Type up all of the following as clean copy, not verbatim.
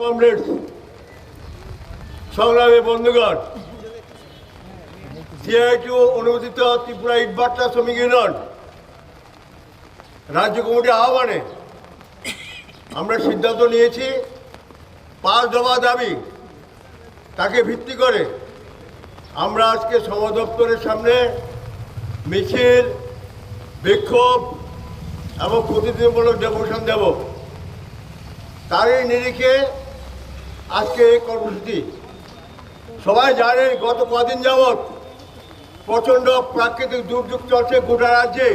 Comrades, সংগ্রামী বন্ধুগণ, CITU অনুমোদিত ত্রিপুরা ইটভাটা শ্রমিক ইউনিয়ন রাজ্য কমিটির আহ্বানে আমরা সিদ্ধান্ত নিয়েছি 5 দফা দাবি তাকে ভিত্তি করে আমরা আজকে শ্রম দপ্তরের সামনে মিছিল, বিক্ষোভ এবং প্রতিনিধিমূলক ডেপুটেশন দেব। তারই নিরিখে আজকে এই কর্মসূচি। সবাই জানেন গত কদিন যাবৎ প্রচণ্ড প্রাকৃতিক দুর্যোগ চলছে গোটা রাজ্যে,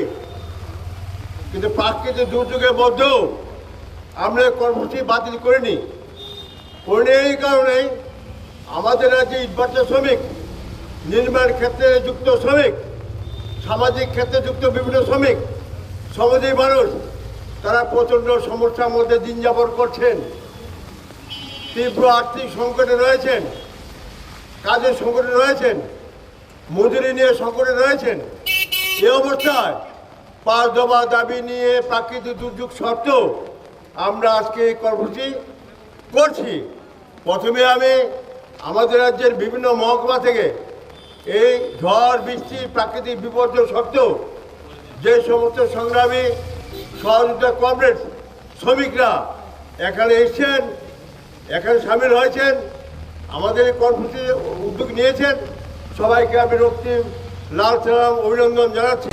কিন্তু প্রাকৃতিক দুর্যোগের মধ্যেও আমরা কর্মসূচি বাতিল করিনি। এই কারণেই আমাদের রাজ্যে ইটভাটা শ্রমিক, নির্মাণ ক্ষেত্রে যুক্ত শ্রমিক, সামাজিক ক্ষেত্রে যুক্ত বিভিন্ন শ্রমিক, শ্রমজীবী মানুষ, তারা প্রচণ্ড সমস্যার মধ্যে দিন যাপন করছেন, তীব্র আর্থিক সংকটে রয়েছেন, কাজের সংকটে রয়েছেন, মজুরি নিয়ে সংকটে রয়েছেন। এই অবস্থায় 5 দফা দাবি নিয়ে প্রাকৃতিক দুর্যোগ সত্ত্বেও আমরা আজকে এই কর্মসূচি করছি। প্রথমে আমি আমাদের রাজ্যের বিভিন্ন মহকুমা থেকে এই ঝড় বৃষ্টি প্রাকৃতিক বিপর্যয় সত্ত্বেও যে সমস্ত সংগ্রামী সহযোগিতা কমরেডস শ্রমিকরা এখানে এসছেন, এখানে সামিল হয়েছেন, আমাদের এই কর্মসূচি উদ্যোগ নিয়েছেন, সবাইকে আমি রক্তিম লাল সালাম অভিনন্দন জানাচ্ছি।